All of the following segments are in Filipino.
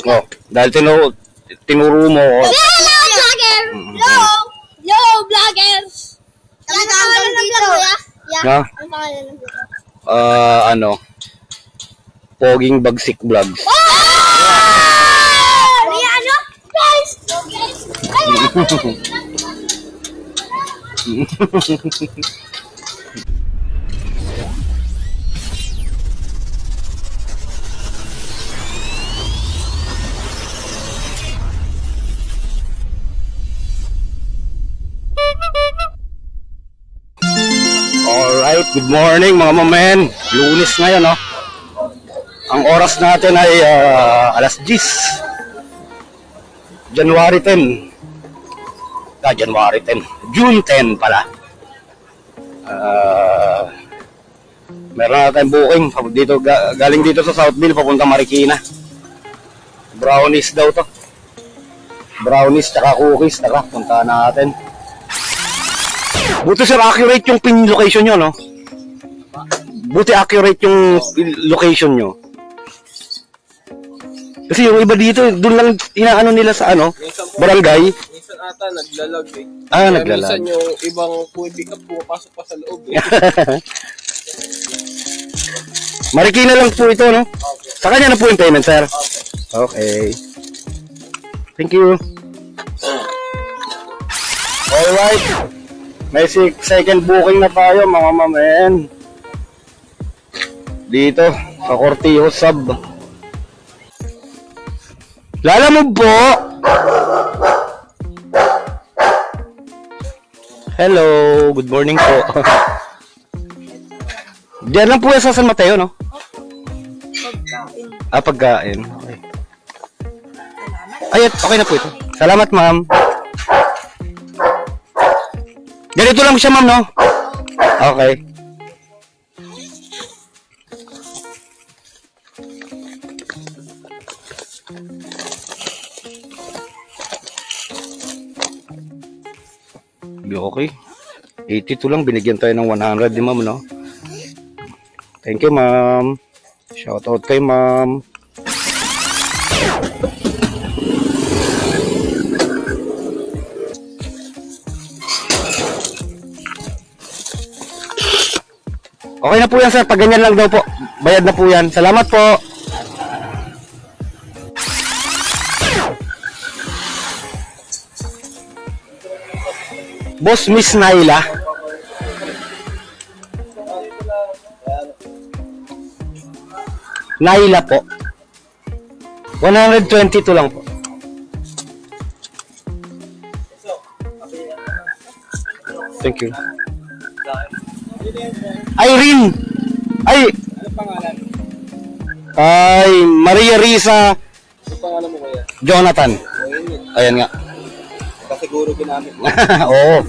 Oh, dahil tinuro mo. Oh. Hello, vlogger! Hello! Hello, vloggers! Ano pangalan ng vlog, kuya? Yeah. Ano pangalan ng vlog? Ano? Poging Bagsik Vlogs. Oh! Ano? Guys! Alright, good morning mga mamen. Lunes ngayon, no? Ang oras natin ay alas 10. January 10. January 10. June 10 pala. Meron na tayong booking dito, galing dito sa Southville papunta Marikina. Brownies daw to. Brownies tsaka cookies. Tara, punta natin. Buti sir, accurate yung pin location nyo, no? Buti accurate yung location nyo. Kasi yung iba dito, doon lang inaano nila sa ano, barangay. Minsan ata naglalag eh. Naglalag. Minsan yung ibang pick up pumapasok pa sa loob eh. Marikina lang po ito, no? Okay. Sa kanya na po yung payment, sir. Okay. Thank you. Alright. May second booking na tayo, mga mamen. Dito, sa Cortijo Sub. Lalamove po! Hello, good morning po. Diyan lang po yan sa San Mateo, no? Pagkain. Pagkain. Okay. Ay, okay na po ito. Salamat, ma'am. Ganito lang siya, ma'am, no? Okay. Okay. 82 lang. Binigyan tayo ng 100 di ma'am, no? Thank you, ma'am. Shout out kay ma'am. Okay na po yan, sir. Pag ganyan lang daw po. Bayad na po yan. Salamat po. Boss Miss Naila. Naila po. 122 lang po. Thank you. Irene. Ay. Ano pangalan? Ay, Maria Risa Ano pangalan mo kuya? Jonathan. Ayan nga. Pasiguro ginamit mo. Oo.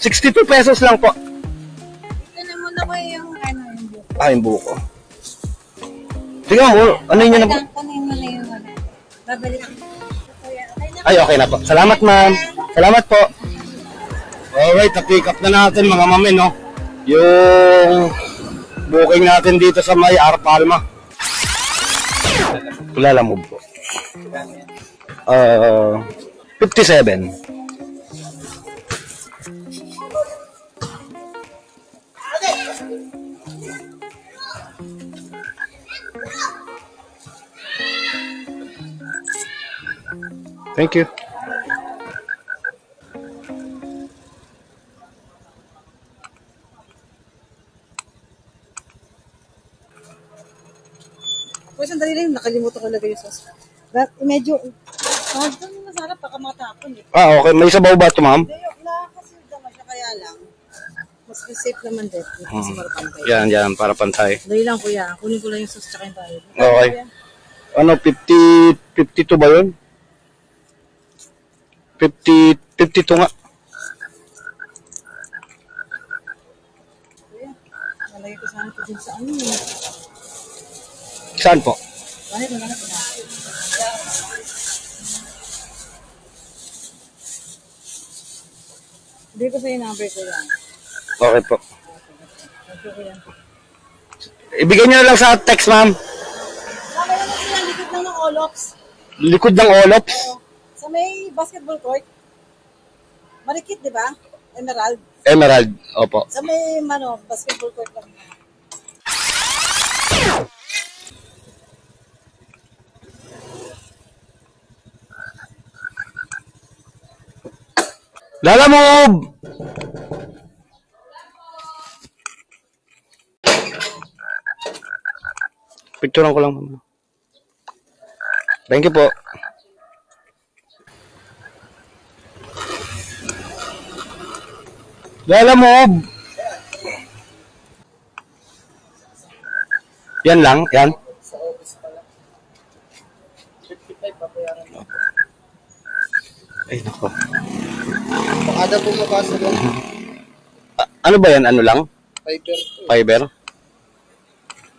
₱62 lang po. Ito na muna ko yung ano yung buko. Yung buko. Tingnan mo, ano yun na po? Kunin mo na yung ano. Babalik ako. Kuya, okay na. Ay, okay na po. Salamat, ma'am. Salamat po. Alright, na-pick up na natin mga mamin, no? Yung booking natin dito sa may Arpalma. Lalamove po. 57. Thank you. Pwede sandali lang, nakalimutan ko lagay yung sauce. But medyo, doon masarap, baka matapon eh. Okay. May sabaw ba ito, ma'am? Hindi, nakakasunod naman siya, kaya lang. Mas safe naman din. Kasi para pantay. Yan, para pantay. Dali lang kuya, kunin ko lang yung sauce tsaka yung tayo. Okay. Ano, 52 ba yun? 52 nga. Kuya, nalagay ko sana ito din sa ano eh. Saan po? Bakit naman ako na? Hindi ko sa'yo number ko yan. Okay po. Gusto ko yan. Ibigay niyo na lang sa text, ma'am. Sabi naman sila, likod lang ng Olops. Likod ng Olops. Sa may basketball court. Marikit, di ba? Emerald. Emerald. Opo. Sa may, basketball court lang. Lalamove! Picturean ko lang, ma'am. Thank you po. Lalamove! Yan lang, yan. Sa office pala. 55 papayaran mo. Ay, nako. Baka daw pumapasok lang. Ano ba yan? Ano lang? Fiber. Fiber?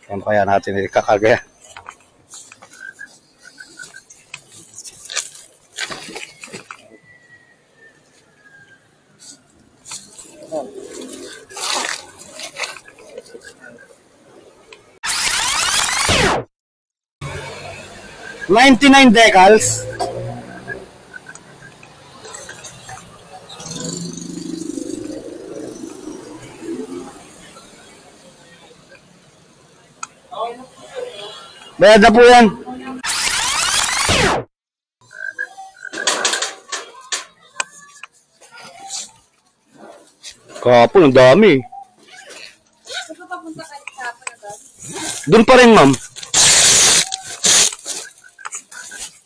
Ano kaya natin ikakagaya? $99 decals. Bayad na po yan. Kapon, ang dami. Saan ka papunta kayo sa Panagad? Doon pa rin, ma'am.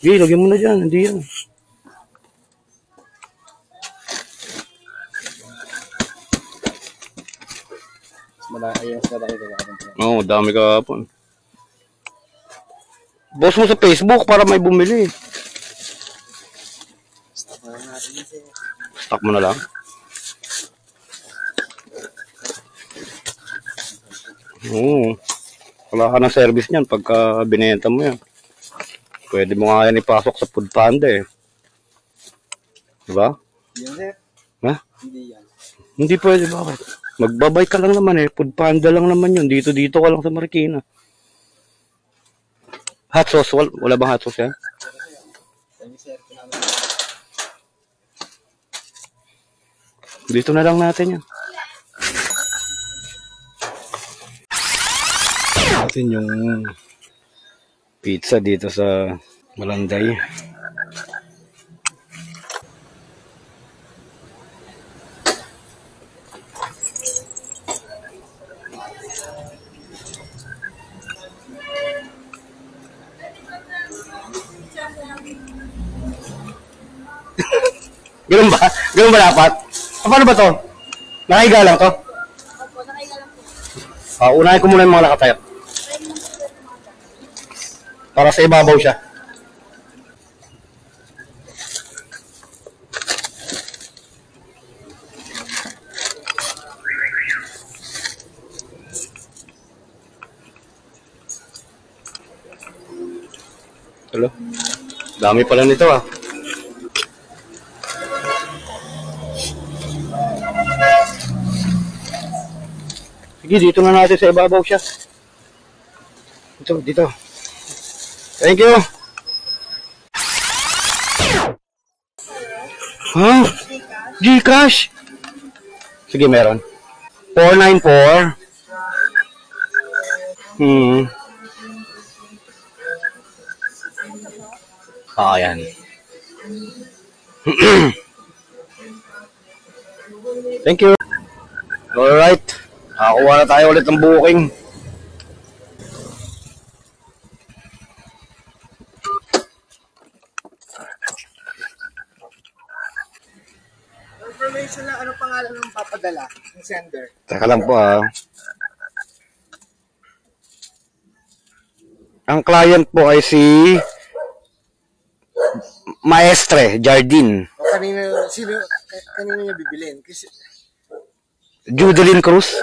Sige, lagyan mo na dyan. Hindi yan. Ayos na lang ito. Oo, dami kapon. Boss mo sa Facebook para may bumili. Stock mo na lang. Oo. Wala ka ng service niyan pagka binenta mo yan. Pwede mo nga yan ipasok sa Food Panda eh. Diba? Yan, sir. Ha? Hindi yan. Hindi pwede, bakit? Magbabay ka lang naman eh. Food Panda lang naman yun. Dito ka lang sa Marikina. Hot sauce, wala bang hot sauce yan? Dito na lang natin yan. Natin yung pizza dito sa Malanday. Ganun ba? Ganun ba dapat? Paano ba to? Nakahiga lang to? Opo, nakaiga lang po. Unahin ko muna yung mga nakatayo. Para sa ibabaw siya. Hello? Dami pala nito ah. Sige, dito na natin sa ibabaw siya. Dito. Thank you. Huh? Gcash? Sige, meron. 494. Yan. Thank you. Alright. Nakakuha na tayo ulit ng booking. Information lang, ano pangalan ng papadala ng sender? Teka lang po ah. Ang client po ay si Maestre Jardine. O kanina niya bibilin? Kasi Judeline Cruz.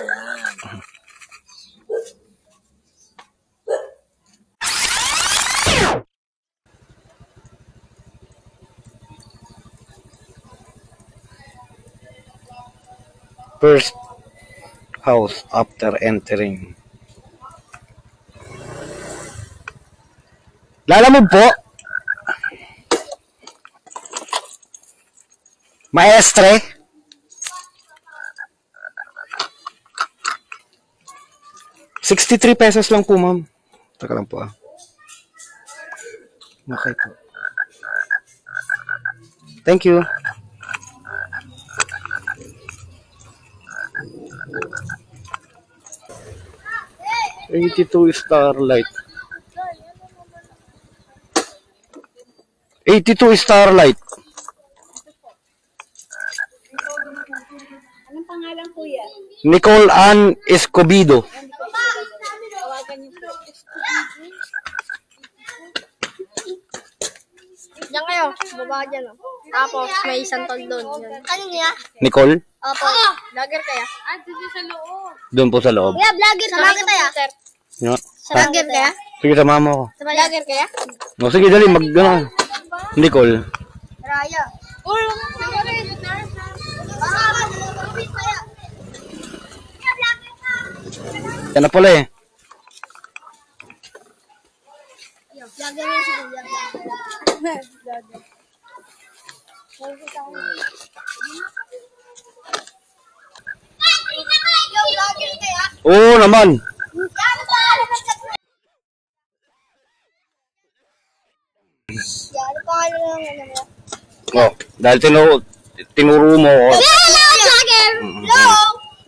First house after entering. Lalamove po. Maestre. ₱63 lang po, ma'am. Taka lang po, ah. Okay po. Thank you. Starlight. 82 Starlight. Anong pangalan, kuya? Nicole Ann Escobedo. Tawagan niyo po. Diyan kayo, baba dyan. Oh. Tapos may isang tol doon. Ano niya? Nicole? Opo. Vlogger kaya? Ah, dito sa loob. Doon po sa loob. Kuya, vlogger kaya? Yeah. Vlogger kaya? Sige, sama mo ako. Sa vlogger kaya? O, sige, dali, ano. Nicole. Raya. Oh, Yan na pala eh. vlogger yun siya. Vlogger. Vlogger kaya? Oo naman. Ano pangalan lang mo? Oh, dahil tinuro mo ako. Hello, vlogger! Hello!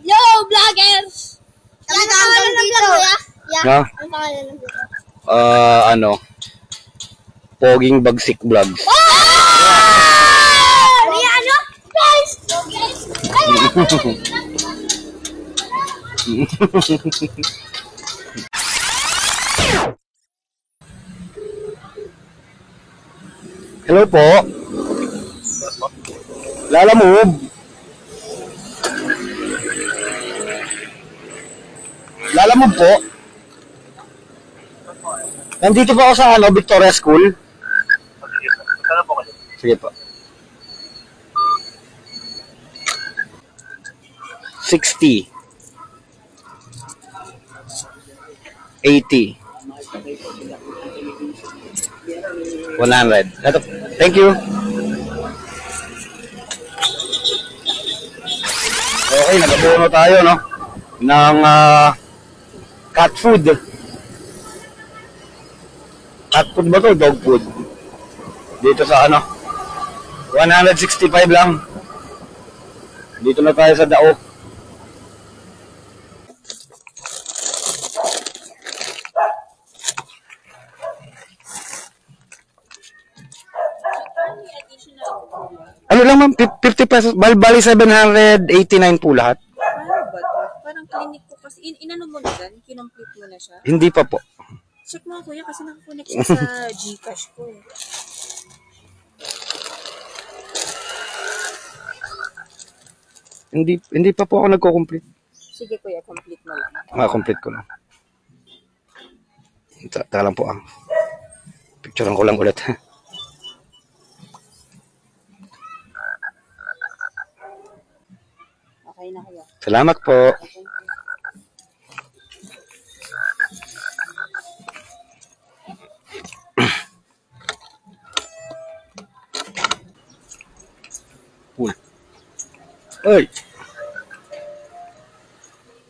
Hello, vloggers! Ano pangalan ng vlog, kuya? Ha? Ano pangalan ng vlog? Ano? Poging Bagsik Vlogs. Kuya, ano? Guys! Hello po. Lalamove. Lalamove po. Nandito po ako sa Victoria School. Sige po. 60. 80. 100. Thank you. Okay, nag-abono tayo, no? Ng cat food. Cat food ba to? Dog food. Dito sa 165 lang. Dito na tayo sa Dao. Ano lang ma'am, ₱50. Bali 789 po lahat. Paano ba to? Parang clinic ko kasi. Inano mo na dyan? Kinomplete mo na siya? Hindi pa po. Check mo kuya kasi nakakonect siya sa Gcash ko. Hindi pa po ako nagko-complete. Sige kuya, complete mo lang. Ma-complete ko na. Taka lang po ah. Picturean ko lang ulit. Okay na kuya. Salamat po. Cool. Oy.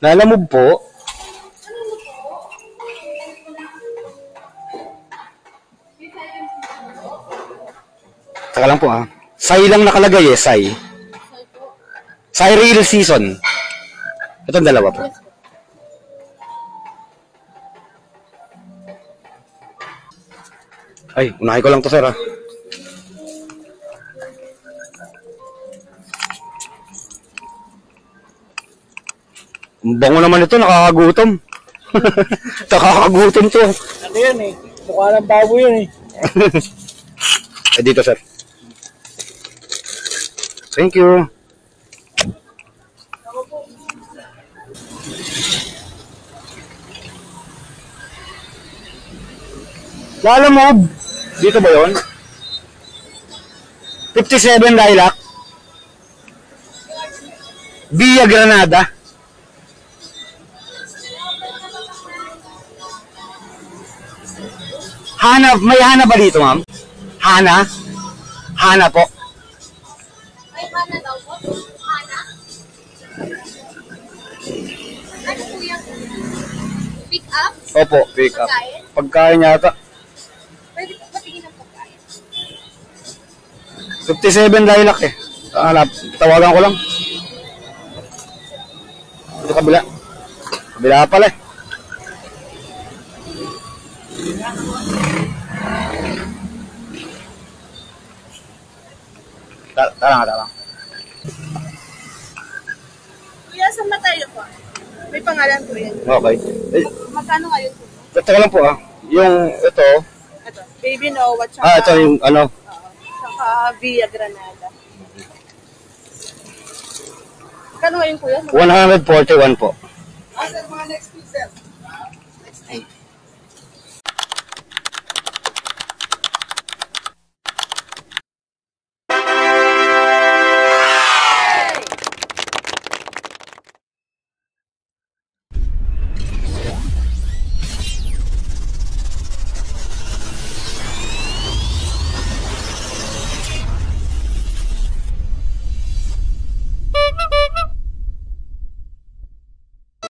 Lalamove po. Taka lang po ah. Sai lang nakalagay eh, Sai. Sai real season. Itong dalawa po. Ay, unahin ko lang to sir ah. Ang bango naman ito, nakakagutom. Nakakagutom to. Ano yan eh? Mukha ng baboy yan eh. Eh, dito sir. Thank you. Lalamove. Dito ba yun? 57 lilac. Via Granada. Hana, may Hana ba dito, ma'am? Hana? Hana po. Ay, Hana daw po. Hana? Ano po yan? Pick up? Opo, pick up. Pagkain? Pagkain yata. Pwede po patingin ng pagkain. 57 Lilac eh. Hanap, tawagan ko lang. Ito kabila. Kabila pala eh. Tara. Kuya, saan ba tayo po? May pangalan po yan. Okay. Eh, Magkano ngayon po? teka lang po ah. Yung ito. Ito, Baby Noah, tsaka, Ito yung ano. tsaka Via Granada. Magkano ngayon kuya? 141 po. Sir, mga next week, sir.